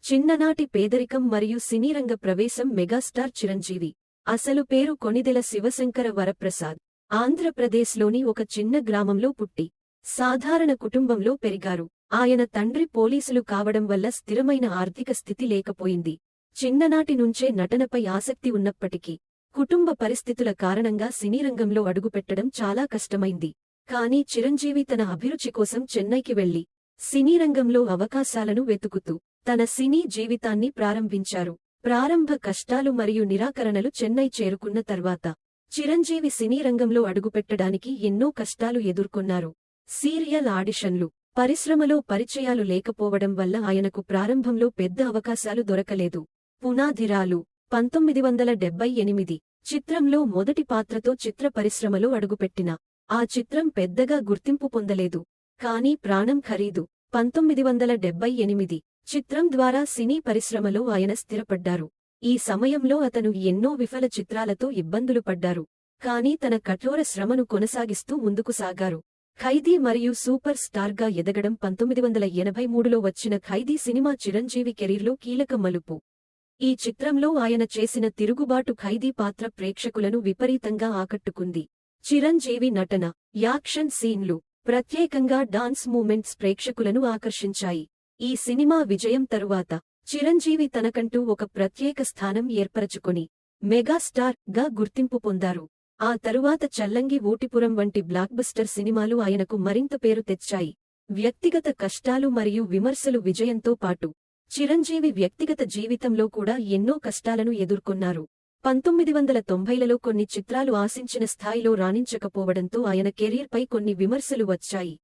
చిన్ననాటి పేదరికం మరియు సినీరంగ ప్రవేశం మెగాస్టార్ చిరంజీవి అసలు పేరు కొణిదెల శివశంకర వరప్రసాద్. ఆంధ్రప్రదేశ్లోని ఒక చిన్న గ్రామంలో పుట్టి సాధారణ కుటుంబంలో పెరిగారు. ఆయన తండ్రి పోలీసులు కావడం వల్ల స్థిరమైన ఆర్థిక స్థితి లేకపోయింది. చిన్ననాటి నుంచే నటనపై ఆసక్తి ఉన్నప్పటికీ కుటుంబ పరిస్థితుల కారణంగా సినీరంగంలో అడుగుపెట్టడం చాలా కష్టమైంది. కానీ చిరంజీవి తన అభిరుచి కోసం చెన్నైకి వెళ్లి సినీరంగంలో అవకాశాలను వెతుకుతూ తన సినీ జీవితాన్ని ప్రారంభించారు. ప్రారంభ కష్టాలు మరియు నిరాకరణలు. చెన్నై చేరుకున్న తర్వాత చిరంజీవి సినీరంగంలో అడుగుపెట్టడానికి ఎన్నో కష్టాలు ఎదుర్కొన్నారు. సీరియల్ ఆడిషన్లు, పరిశ్రమలో పరిచయాలు లేకపోవడం వల్ల ఆయనకు ప్రారంభంలో పెద్ద అవకాశాలు దొరకలేదు. పునాదిరాలు 1978 చిత్రంలో మొదటి పాత్రతో చిత్ర పరిశ్రమలో అడుగుపెట్టిన ఆ చిత్రం పెద్దగా గుర్తింపు పొందలేదు. కానీ ప్రాణం ఖరీదు 1978 చిత్రం ద్వారా సినీ పరిశ్రమలో ఆయన స్థిరపడ్డారు. ఈ సమయంలో అతను ఎన్నో విఫల చిత్రాలతో ఇబ్బందులు పడ్డారు. కానీ తన కఠోర శ్రమను కొనసాగిస్తూ ముందుకు సాగారు. ఖైదీ మరియు సూపర్ స్టార్గా ఎదగడం. 1983లో వచ్చిన ఖైదీ సినిమా చిరంజీవి కెరీర్లో కీలక మలుపు. ఈ చిత్రంలో ఆయన చేసిన తిరుగుబాటు ఖైదీ పాత్ర ప్రేక్షకులను విపరీతంగా ఆకట్టుకుంది. చిరంజీవి నటన, యాక్షన్ సీన్లు, ప్రత్యేకంగా డాన్స్ మూమెంట్స్ ప్రేక్షకులను ఆకర్షించాయి. ఈ సినిమా విజయం తరువాత చిరంజీవి తనకంటూ ఒక ప్రత్యేక స్థానం ఏర్పరచుకొని మెగాస్టార్ గా గుర్తింపు పొందారు. ఆ తరువాత చల్లంగి ఊటిపురం వంటి బ్లాక్బస్టర్ సినిమాలు ఆయనకు మరింత పేరు తెచ్చాయి. వ్యక్తిగత కష్టాలు మరియు విమర్శలు. విజయంతో పాటు చిరంజీవి వ్యక్తిగత జీవితంలో కూడా ఎన్నో కష్టాలను ఎదుర్కొన్నారు. 1990లలో కొన్ని చిత్రాలు ఆశించిన స్థాయిలో రాణించకపోవడంతో ఆయన కెరీర్పై కొన్ని విమర్శలు వచ్చాయి.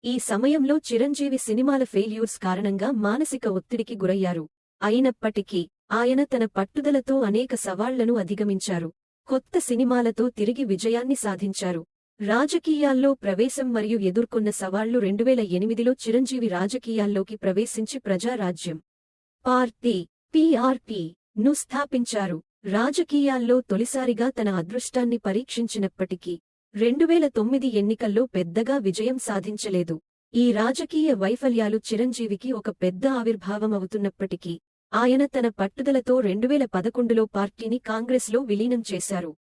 ఈ సమయంలో చిరంజీవి సినిమాల ఫెయిల్యూర్స్ కారణంగా మానసిక ఒత్తిడికి గురయ్యారు. అయినప్పటికీ ఆయన తన పట్టుదలతో అనేక సవాళ్లను అధిగమించారు. కొత్త సినిమాలతో తిరిగి విజయాన్ని సాధించారు. రాజకీయాల్లో ప్రవేశం మరియు ఎదుర్కొన్న సవాళ్లు. 2008లో చిరంజీవి రాజకీయాల్లోకి ప్రవేశించి ప్రజారాజ్యం పార్టీ (PRP) ను స్థాపించారు. రాజకీయాల్లో తొలిసారిగా తన అదృష్టాన్ని పరీక్షించినప్పటికీ 2009 ఎన్నికల్లో పెద్దగా విజయం సాధించలేదు. ఈ రాజకీయ వైఫల్యాలు చిరంజీవికి ఒక పెద్ద ఆవిర్భావం అవుతున్నప్పటికీ ఆయన తన పట్టుదలతో 2011లో పార్టీని కాంగ్రెస్లో విలీనం చేశారు.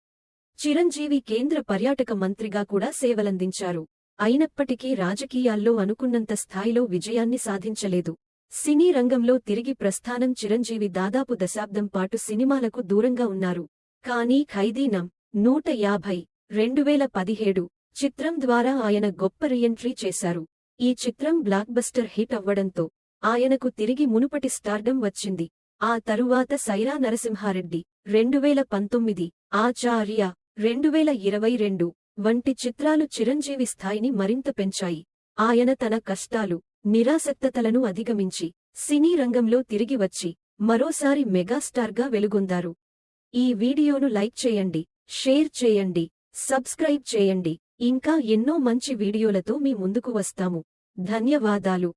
చిరంజీవి కేంద్ర పర్యాటక మంత్రిగా కూడా సేవలందించారు. అయినప్పటికీ రాజకీయాల్లో అనుకున్నంత స్థాయిలో విజయాన్ని సాధించలేదు. సినీ రంగంలో తిరిగి ప్రస్థానం. చిరంజీవి దాదాపు దశాబ్దం పాటు సినిమాలకు దూరంగా ఉన్నారు. కానీ ఖైదీ నం. 150 2017 చిత్రం ద్వారా ఆయన గొప్ప రీఎంట్రీ చేశారు. ఈ చిత్రం బ్లాక్బస్టర్ హిట్ అవ్వడంతో ఆయనకు తిరిగి మునుపటి స్టార్డం వచ్చింది. ఆ తరువాత సైరా నరసింహారెడ్డి 2019, ఆచార్య 2022 వంటి చిత్రాలు చిరంజీవి స్థాయిని మరింత పెంచాయి. ఆయన తన కష్టాలు, నిరాసక్తతలను అధిగమించి సినీ రంగంలో తిరిగి వచ్చి మరోసారి మెగాస్టార్గా వెలుగొందారు. ఈ వీడియోను లైక్ చేయండి, షేర్ చేయండి, సబ్స్క్రైబ్ చేయండి. ఇంకా ఎన్నో మంచి వీడియోలతో మీ ముందుకు వస్తాము. ధన్యవాదాలు.